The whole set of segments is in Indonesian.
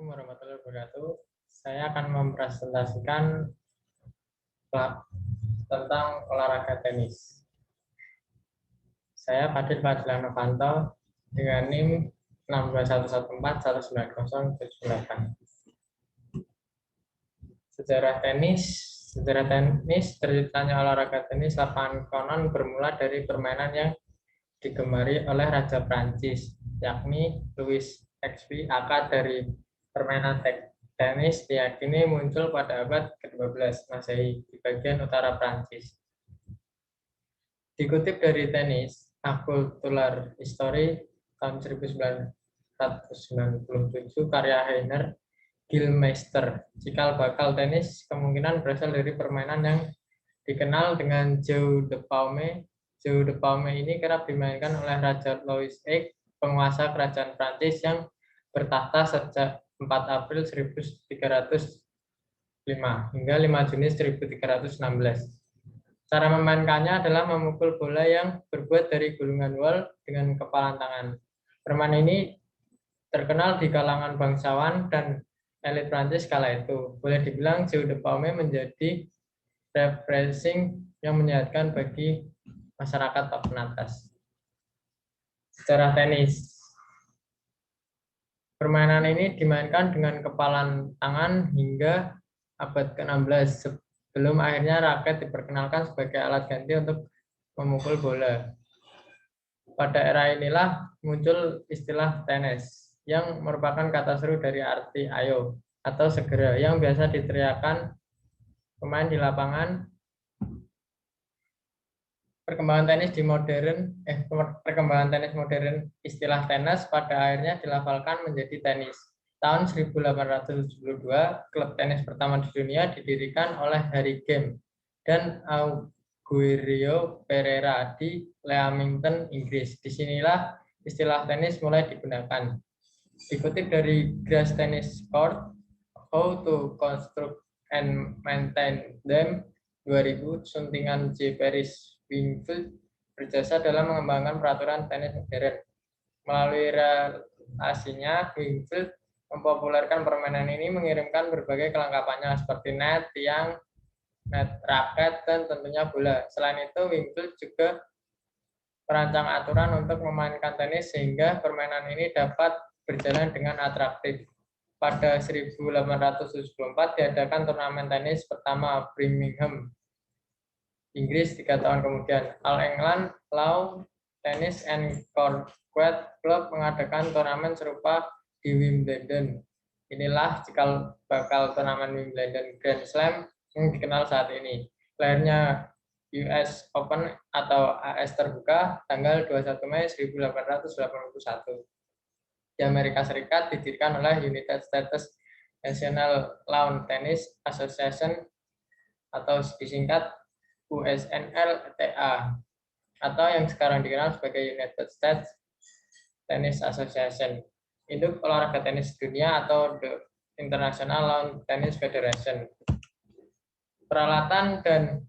Assalamualaikum warahmatullahi wabarakatuh. Saya akan mempresentasikan tentang olahraga tenis. Saya Fadil Fadila Novanto dengan NIM 62114190778. Sejarah tenis terciptanya olahraga tenis lapangan konon bermula dari permainan yang digemari oleh Raja Prancis, yakni Louis XV. Akar dari permainan tenis diyakini muncul pada abad ke-12 Masehi di bagian utara Prancis. Dikutip dari Tenis, A Cultural History tahun 1997 karya Heiner Gillmeister, cikal bakal tenis kemungkinan berasal dari permainan yang dikenal dengan jeu de paume. Jeu de paume ini kerap dimainkan oleh Raja Louis X, penguasa kerajaan Prancis yang bertahta sejak 4 April 1305 hingga 5 Juni 1316. Cara memainkannya adalah memukul bola yang berbuat dari gulungan wol dengan kepalan tangan. Permainan ini terkenal di kalangan bangsawan dan elit Prancis kala itu. Boleh dibilang jeu de paume menjadi refreshing yang menyehatkan bagi masyarakat papan atas. Sejarah tenis. Permainan ini dimainkan dengan kepalan tangan hingga abad ke-16 sebelum akhirnya raket diperkenalkan sebagai alat ganti untuk memukul bola. Pada era inilah muncul istilah tenis yang merupakan kata seru dari arti ayo atau segera yang biasa diteriakkan pemain di lapangan. Perkembangan tenis modern, istilah tenis pada akhirnya dilafalkan menjadi tenis. Tahun 1872, klub tenis pertama di dunia didirikan oleh Harry Game dan Augurio Pereira di Leamington, Inggris. Disinilah istilah tenis mulai digunakan. Dikutip dari Grass Tennis Court, How to Construct and Maintain Them, 2000, suntingan J. Paris Wingfield berjasa dalam mengembangkan peraturan tenis modern. Melalui relasinya, Wingfield mempopulerkan permainan ini, mengirimkan berbagai kelengkapannya seperti net, tiang, net, raket, dan tentunya bola. Selain itu, Wingfield juga merancang aturan untuk memainkan tenis sehingga permainan ini dapat berjalan dengan atraktif. Pada 1874 diadakan turnamen tenis pertama Birmingham, Inggris. 3 tahun kemudian, All England Lawn Tennis and Croquet Club mengadakan turnamen serupa di Wimbledon. Inilah cikal bakal turnamen Wimbledon Grand Slam yang dikenal saat ini. Lahirnya US Open atau AS terbuka tanggal 21 Mei 1881. Di Amerika Serikat didirikan oleh United States National Lawn Tennis Association atau disingkat USNLTA atau yang sekarang dikenal sebagai United States Tennis Association. Induk olahraga tenis dunia atau The International Lawn Tennis Federation. Peralatan dan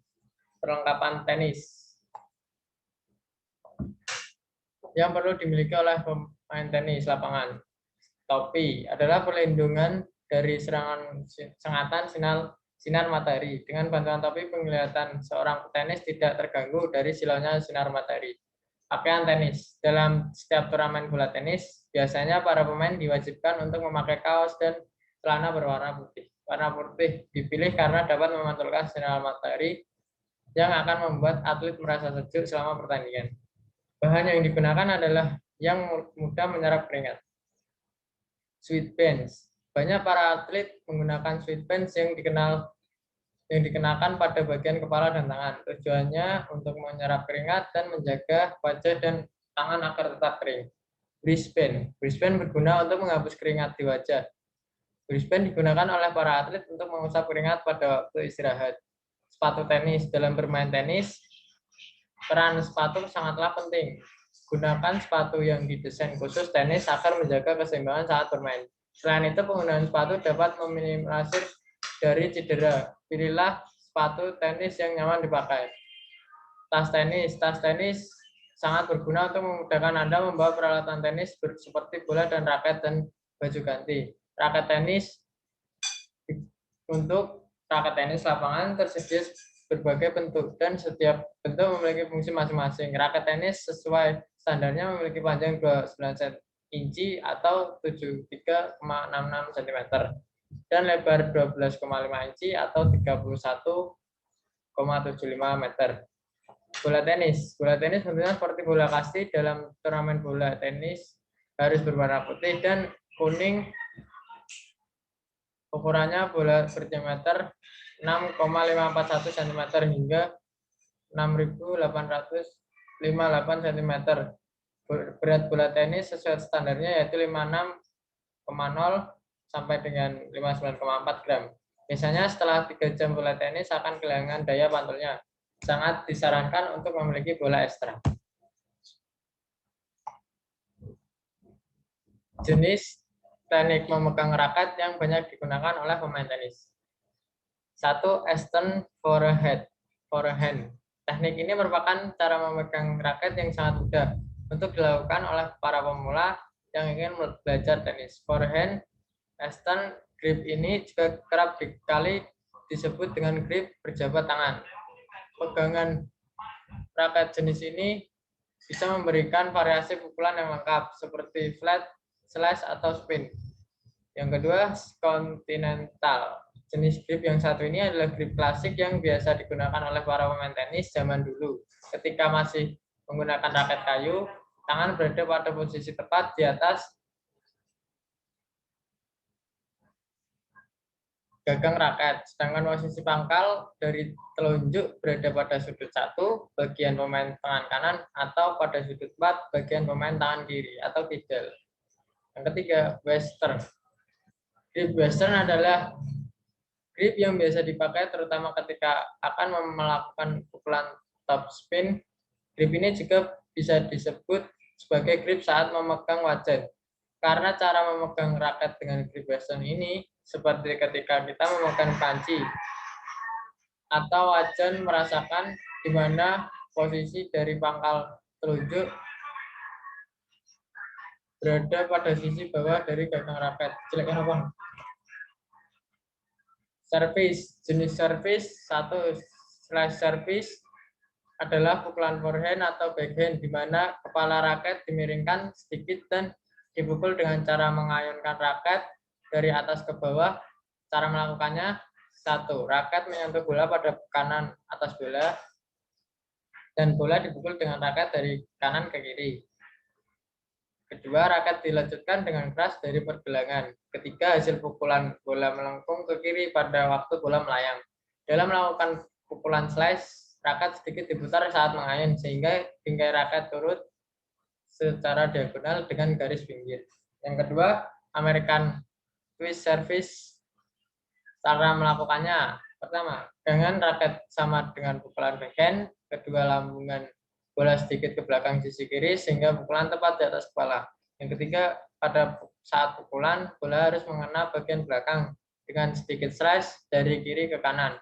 perlengkapan tenis yang perlu dimiliki oleh pemain tenis lapangan. Topi adalah perlindungan dari sengatan sinar matahari. Dengan bantuan topi, penglihatan seorang petenis tidak terganggu dari silaunya sinar matahari. Pakaian tenis. Dalam setiap turnamen bola tenis, biasanya para pemain diwajibkan untuk memakai kaos dan celana berwarna putih. Warna putih dipilih karena dapat memantulkan sinar matahari yang akan membuat atlet merasa sejuk selama pertandingan. Bahan yang digunakan adalah yang mudah menyerap keringat. Sweatbands. Banyak para atlet menggunakan sweatbands yang dikenakan pada bagian kepala dan tangan. Tujuannya untuk menyerap keringat dan menjaga wajah dan tangan agar tetap kering. Wristband. Wristband berguna untuk menghapus keringat di wajah. Wristband digunakan oleh para atlet untuk mengusap keringat pada waktu istirahat. Sepatu tenis. Dalam bermain tenis, peran sepatu sangatlah penting. Gunakan sepatu yang didesain khusus tenis agar menjaga keseimbangan saat bermain. Selain itu, penggunaan sepatu dapat meminimalisir dari cedera. Pilihlah sepatu tenis yang nyaman dipakai. Tas tenis. Tas tenis sangat berguna untuk memudahkan Anda membawa peralatan tenis seperti bola dan raket dan baju ganti. raket tenis untuk raket tenis lapangan tersedia berbagai bentuk dan setiap bentuk memiliki fungsi masing-masing. Raket tenis sesuai standarnya memiliki panjang 29 inci atau 73,66 cm dan lebar 12,5 inci atau 31,75 meter. Bola tenis bentuknya seperti bola kasti. Dalam turnamen bola tenis harus berwarna putih dan kuning. Ukurannya bola berdiameter 6,541 cm hingga 6.858 cm. Berat bola tenis sesuai standarnya yaitu 56,0 sampai dengan 59,4 gram. Biasanya setelah 3 jam bola tenis akan kehilangan daya pantulnya. Sangat disarankan untuk memiliki bola ekstra. Jenis teknik memegang raket yang banyak digunakan oleh pemain tenis. 1. Eastern forehand. Teknik ini merupakan cara memegang raket yang sangat mudah untuk dilakukan oleh para pemula yang ingin belajar tenis. Forehand Eastern grip ini juga kerap kali disebut dengan grip berjabat tangan. Pegangan raket jenis ini bisa memberikan variasi pukulan yang lengkap seperti flat, slash, atau spin. Yang kedua, continental. Jenis grip yang satu ini adalah grip klasik yang biasa digunakan oleh para pemain tenis zaman dulu. Ketika masih menggunakan raket kayu, tangan berada pada posisi tepat di atas gagang raket, sedangkan posisi pangkal dari telunjuk berada pada sudut 1 bagian pemain tangan kanan atau pada sudut 4 bagian pemain tangan kiri atau kidal. Yang ketiga, western. Grip western adalah grip yang biasa dipakai terutama ketika akan melakukan pukulan top spin. Grip ini juga bisa disebut sebagai grip saat memegang wajan. Karena cara memegang raket dengan grip western ini seperti ketika kita memegang panci atau wajan, merasakan di mana posisi dari pangkal telunjuk berada pada sisi bawah dari gagang raket. Jeleknya apa? Service. Jenis service 1. Slash service adalah pukulan forehand atau backhand di mana kepala raket dimiringkan sedikit dan dipukul dengan cara mengayunkan raket dari atas ke bawah. Cara melakukannya: 1. Raket menyentuh bola pada kanan atas bola dan bola dipukul dengan raket dari kanan ke kiri. Kedua, raket dilanjutkan dengan keras dari pergelangan. Ketiga, hasil pukulan bola melengkung ke kiri pada waktu bola melayang. Dalam melakukan pukulan slice, raket sedikit diputar saat mengayun sehingga bingkai raket turut secara diagonal dengan garis pinggir. Yang kedua, American twist service. Cara melakukannya: pertama, pegangan raket sama dengan pukulan backhand. Kedua, lambungan bola sedikit ke belakang sisi kiri sehingga pukulan tepat di atas kepala. Yang ketiga, pada saat pukulan, bola harus mengena bagian belakang dengan sedikit slice dari kiri ke kanan.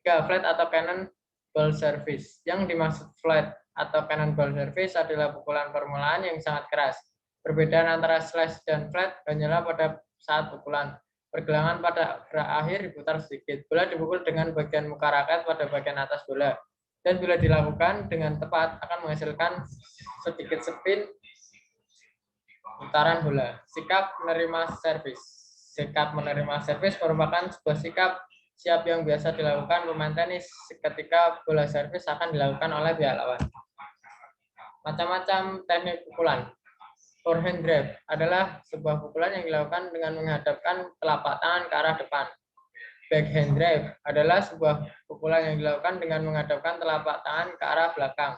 3. Flat atau cannon ball service. Yang dimaksud flat atau cannon ball service adalah pukulan permulaan yang sangat keras. Perbedaan antara slice dan flat hanyalah pada saat pukulan. Pergelangan pada gerak akhir diputar sedikit. Bola dipukul dengan bagian muka raket pada bagian atas bola. Dan bila dilakukan dengan tepat akan menghasilkan sedikit spin putaran bola. Sikap menerima servis. Sikap menerima servis merupakan sebuah sikap siap yang biasa dilakukan pemain tenis ketika bola servis akan dilakukan oleh pihak lawan. Macam-macam teknik pukulan. Forehand drive adalah sebuah pukulan yang dilakukan dengan menghadapkan telapak tangan ke arah depan. Backhand drive adalah sebuah pukulan yang dilakukan dengan menghadapkan telapak tangan ke arah belakang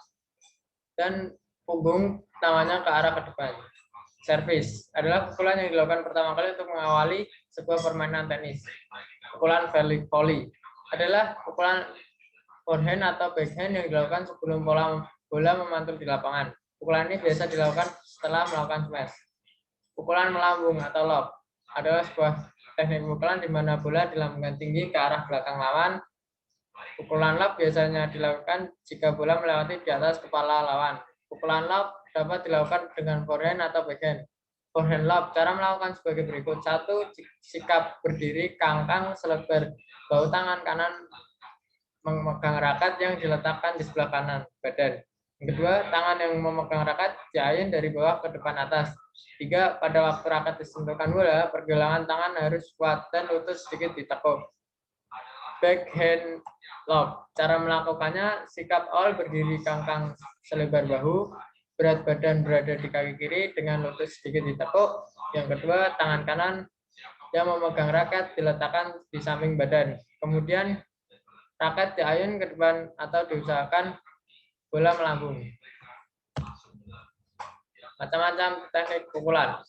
dan punggung tangannya ke arah ke depan. Service adalah pukulan yang dilakukan pertama kali untuk mengawali sebuah permainan tenis. Pukulan volley adalah pukulan forehand atau backhand yang dilakukan sebelum bola memantul di lapangan. Pukulan ini biasa dilakukan setelah melakukan smash. Pukulan melambung atau lob adalah sebuah teknik pukulan di mana bola dilambungkan tinggi ke arah belakang lawan. Pukulan lob biasanya dilakukan jika bola melewati di atas kepala lawan. Pukulan lob dapat dilakukan dengan forehand atau backhand. forehand lob. Cara melakukan sebagai berikut. 1. Sikap berdiri kangkang selebar bahu, tangan kanan memegang raket yang diletakkan di sebelah kanan badan. Yang kedua, tangan yang memegang raket diayun dari bawah ke depan atas. 3. Pada waktu raket disentuhkan bola, pergelangan tangan harus kuat dan lutut sedikit ditekuk. Backhand lob. Cara melakukannya, sikap awal berdiri kangkang selebar bahu, berat badan berada di kaki kiri dengan lutut sedikit ditekuk. Yang kedua, tangan kanan yang memegang raket diletakkan di samping badan. Kemudian raket diayun ke depan atau diusahakan bola melambung. Macam-macam teknik pukulan.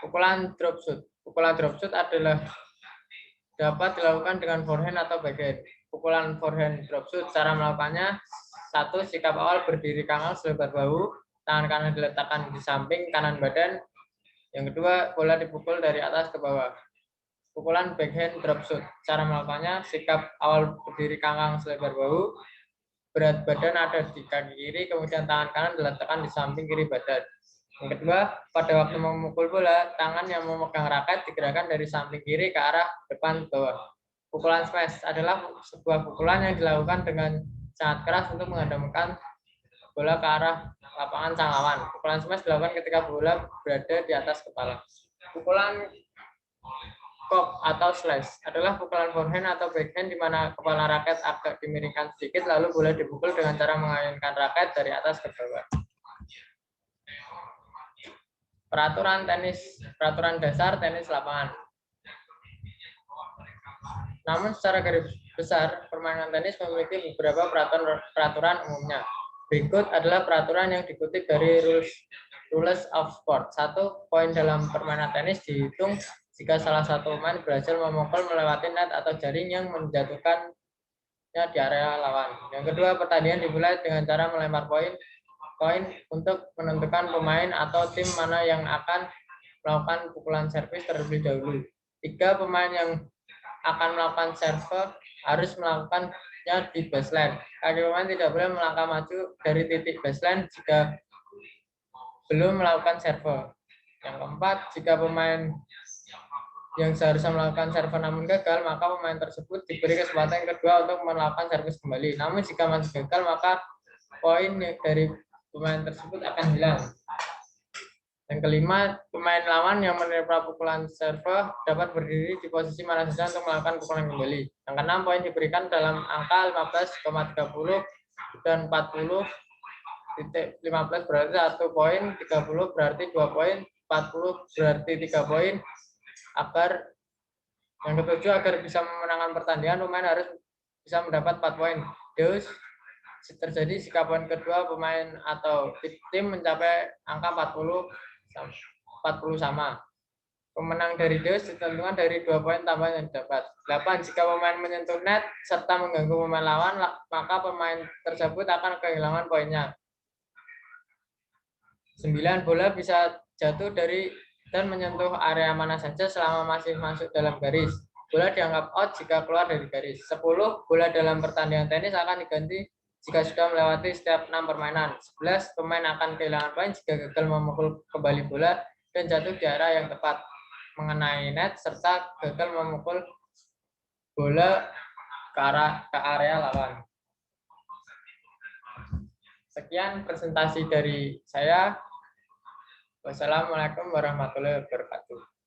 Pukulan drop shoot. Pukulan drop shoot adalah dapat dilakukan dengan forehand atau backhand. Pukulan forehand drop shoot, cara melakukannya: 1. Sikap awal berdiri kangkang selebar bahu, tangan kanan diletakkan di samping kanan badan. Yang kedua, bola dipukul dari atas ke bawah. Pukulan backhand drop shoot, cara melakukannya: sikap awal berdiri kangkang selebar bahu, berat badan ada di kaki kiri, kemudian tangan kanan diletakkan di samping kiri badan. Yang kedua, pada waktu memukul bola, tangan yang memegang raket digerakkan dari samping kiri ke arah depan bawah. Pukulan smash adalah sebuah pukulan yang dilakukan dengan sangat keras untuk menghadamkan bola ke arah lapangan sang lawan. Pukulan smash dilakukan ketika bola berada di atas kepala. Pukulan cock atau slash adalah pukulan forehand atau backhand di mana kepala raket agak dimiringkan sedikit lalu bola dipukul dengan cara mengayunkan raket dari atas ke bawah. Peraturan dasar tenis lapangan. Namun secara garis besar, permainan tenis memiliki beberapa peraturan umumnya. Berikut adalah peraturan yang dikutip dari Rules of Sport. 1. Poin dalam permainan tenis dihitung jika salah satu pemain berhasil memukul melewati net atau jaring yang menjatuhkannya di area lawan. Yang kedua, pertandingan dimulai dengan cara melempar poin untuk menentukan pemain atau tim mana yang akan melakukan pukulan servis terlebih dahulu. 3. Pemain yang akan melakukan serve harus melakukannya di baseline. Kaki pemain tidak boleh melangkah maju dari titik baseline jika belum melakukan serve. Yang keempat, jika pemain yang seharusnya melakukan serve namun gagal, maka pemain tersebut diberi kesempatan yang kedua untuk melakukan servis kembali. Namun jika masih gagal, maka poin dari pemain tersebut akan hilang. Yang kelima, pemain lawan yang menerima pukulan serve dapat berdiri di posisi mana saja untuk melakukan pukulan kembali. Yang keenam, poin diberikan dalam angka 15,30 dan 40,15 berarti 1 poin, 30 berarti 2 poin, 40 berarti 3 poin. Yang ketujuh, agar bisa memenangkan pertandingan, pemain harus bisa mendapat 4 poin. Deus terjadi jika poin kedua pemain atau tim mencapai angka 40 sama. Pemenang dari Deus ditentukan dari 2 poin tambahan yang didapat. 8. Jika pemain menyentuh net serta mengganggu pemain lawan, maka pemain tersebut akan kehilangan poinnya. 9. Bola bisa jatuh dari dan menyentuh area mana saja selama masih masuk dalam garis. Bola dianggap out jika keluar dari garis. 10. Bola dalam pertandingan tenis akan diganti jika sudah melewati setiap 6 permainan. 11. Pemain akan kehilangan poin jika gagal memukul kembali bola dan jatuh di arah yang tepat mengenai net serta gagal memukul bola ke area lawan. Sekian presentasi dari saya. Wassalamualaikum warahmatullahi wabarakatuh.